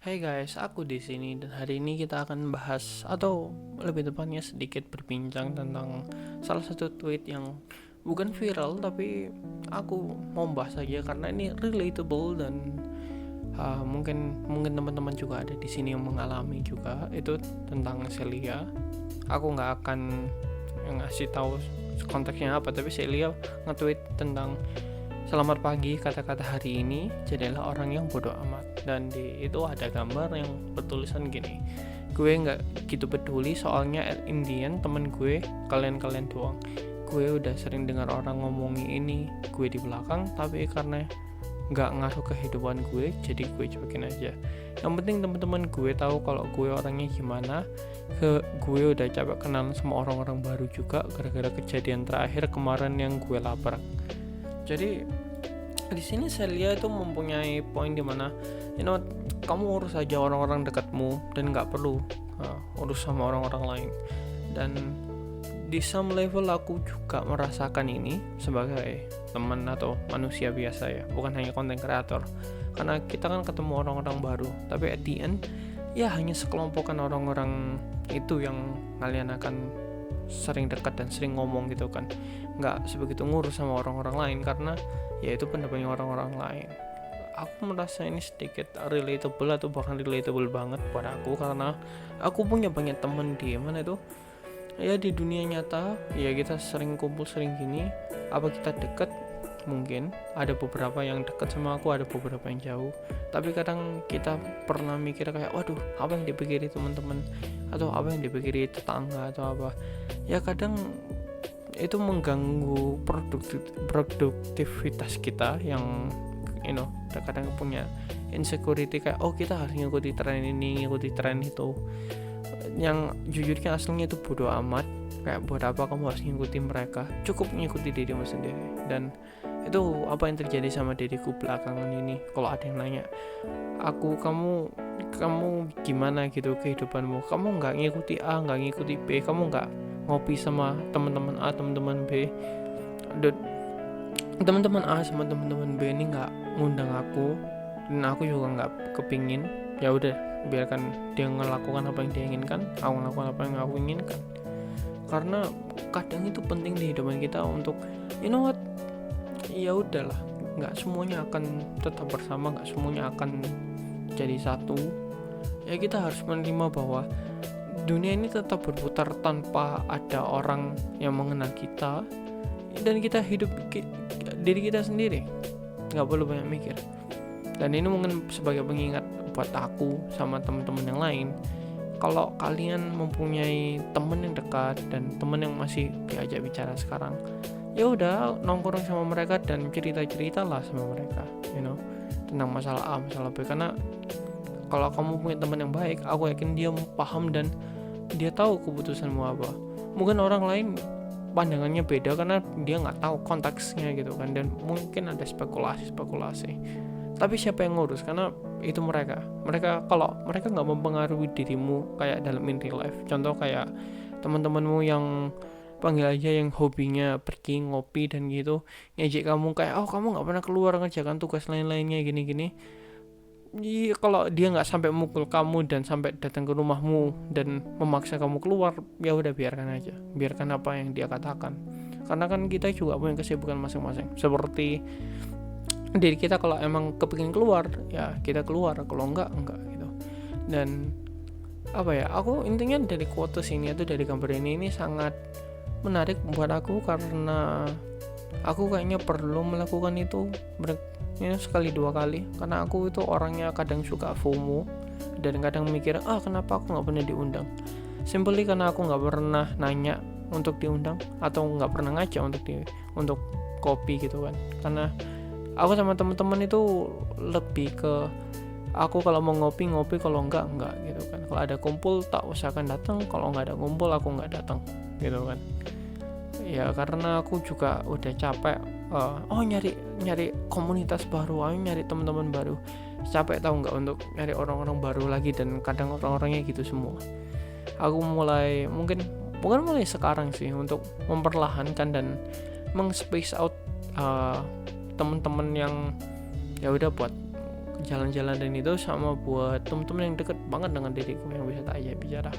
Hey guys, aku di sini dan hari ini kita akan bahas atau lebih tepatnya sedikit berbincang tentang salah satu tweet yang bukan viral tapi aku mau bahas aja karena ini relatable dan mungkin mungkin teman-teman juga ada di sini yang mengalami juga itu tentang Celia. Aku nggak akan ngasih tahu konteksnya apa tapi Celia nge-tweet tentang selamat pagi, kata-kata hari ini jadilah orang yang bodoh amat. Dan di itu ada gambar yang bertulisan gini, gue nggak gitu peduli soalnya at Indian temen gue kalian-kalian doang. Gue udah sering dengar orang ngomongin ini gue di belakang, tapi karena nggak ngaruh kehidupan gue jadi gue cuekin aja. Yang penting teman-teman gue tahu kalau gue orangnya gimana. Gue udah capek kenal sama orang-orang baru juga gara-gara kejadian terakhir kemarin yang gue labrak. Jadi di sini Celia itu mempunyai poin dimana kamu urus aja orang-orang dekatmu dan nggak perlu urus sama orang-orang lain. Dan di some level aku juga merasakan ini sebagai teman atau manusia biasa ya, bukan hanya konten kreator, karena kita kan ketemu orang-orang baru tapi at the end ya hanya sekelompokan orang-orang itu yang kalian akan sering dekat dan sering ngomong gitu kan, nggak sebegitu ngurus sama orang-orang lain karena ya itu pendapatnya orang-orang lain. Aku merasa ini sedikit relatable atau bahkan relatable banget buat aku karena aku punya banyak temen di mana itu ya di dunia nyata ya kita sering kumpul sering gini, apa kita deket, mungkin ada beberapa yang deket sama aku, ada beberapa yang jauh, tapi kadang kita pernah mikir kayak waduh apa yang dipikiri teman-teman atau apa yang dipikiri tetangga atau apa ya, kadang itu mengganggu produktivitas kita yang kadang punya insecurity kayak oh kita harus ngikuti tren ini ngikuti tren itu, yang jujurnya aslinya itu bodoh amat. Kayak buat apa kamu harus ngikuti mereka, cukup ngikuti dirimu sendiri. Dan itu apa yang terjadi sama diriku belakangan ini. Kalau ada yang nanya aku, kamu gimana gitu kehidupanmu, kamu nggak ngikuti A nggak ngikuti B, kamu nggak ngopi sama teman-teman A teman-teman B, dan teman-teman A sama teman-teman B ini nggak ngundang aku dan aku juga nggak kepingin, ya udah biarkan dia melakukan apa yang dia inginkan, aku melakukan apa yang aku inginkan. Karena kadang itu penting di hidupan kita untuk what, ya udahlah, nggak semuanya akan tetap bersama, nggak semuanya akan jadi satu. Ya kita harus menerima bahwa dunia ini tetap berputar tanpa ada orang yang mengenal kita, dan kita hidup diri kita sendiri, nggak perlu banyak mikir. Dan ini mungkin sebagai pengingat buat aku sama teman-teman yang lain, kalau kalian mempunyai teman yang dekat dan teman yang masih diajak bicara sekarang, ya udah nongkrong sama mereka dan cerita-cerita lah sama mereka, tentang masalah A, masalah B. Karena kalau kamu punya teman yang baik, aku yakin dia paham dan dia tahu keputusanmu apa. Mungkin orang lain pandangannya beda karena dia nggak tahu konteksnya gitu kan, dan mungkin ada spekulasi. Tapi siapa yang ngurus? Karena itu mereka kalau mereka nggak mempengaruhi dirimu kayak dalam in real life. Contoh kayak teman-temanmu yang panggil aja yang hobinya pergi ngopi dan gitu, ngejek kamu kayak oh kamu nggak pernah keluar ngerjakan tugas lain-lainnya gini-gini. Iya, kalau dia nggak sampai mukul kamu dan sampai datang ke rumahmu dan memaksa kamu keluar, ya udah biarkan aja, biarkan apa yang dia katakan. Karena kan kita juga punya kesibukan masing-masing. Seperti diri kita kalau emang kepingin keluar, ya kita keluar. Kalau enggak gitu. Dan apa ya? Aku intinya dari quotes ini atau dari gambar ini sangat menarik buat aku karena aku kayaknya perlu melakukan itu sekali dua kali, karena aku itu orangnya kadang suka FOMO dan kadang mikir kenapa aku nggak pernah diundang, simply karena aku nggak pernah nanya untuk diundang atau nggak pernah ngajak untuk kopi gitu kan. Karena aku sama teman-teman itu lebih ke aku kalau mau ngopi, kalau enggak gitu kan. Kalau ada kumpul tak usahakan datang, kalau nggak ada kumpul aku nggak datang gitu kan. Ya karena aku juga udah capek nyari komunitas baru, nyari teman-teman baru, capek tahu nggak untuk nyari orang-orang baru lagi, dan kadang orang-orangnya gitu semua. Aku mungkin mulai sekarang sih untuk memperlahankan dan space out teman-teman yang ya udah buat jalan-jalan dan itu, sama buat temen-temen yang deket banget dengan diriku yang bisa tak ajak bicara.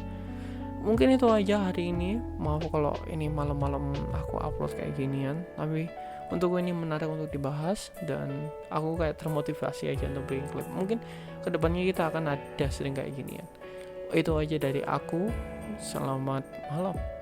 Mungkin itu aja hari ini. Maaf kalau ini malam-malam aku upload kayak ginian, tapi untuk ini menarik untuk dibahas dan aku kayak termotivasi aja untuk bikin klip. Mungkin kedepannya kita akan ada sering kayak ginian. Itu aja dari aku. Selamat malam.